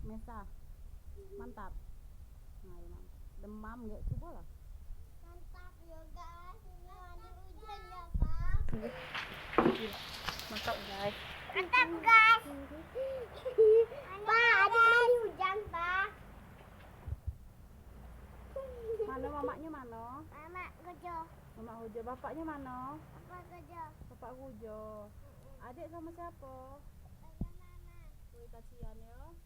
Mesa. Mantap. Nah, ya mantap. Demam nggak coba lah. Mantap ya guys, ini ada hujan ya Pak. Mantap guys. Mantap guys. Pak, adik mandi hujan Pak. Mana mamaknya mana? Mama kerja. Mama Hujo. Bapaknya mana? Apa kerja? Bapak Hujo. Adik sama siapa? Sama mama. Wih, kasihan ya.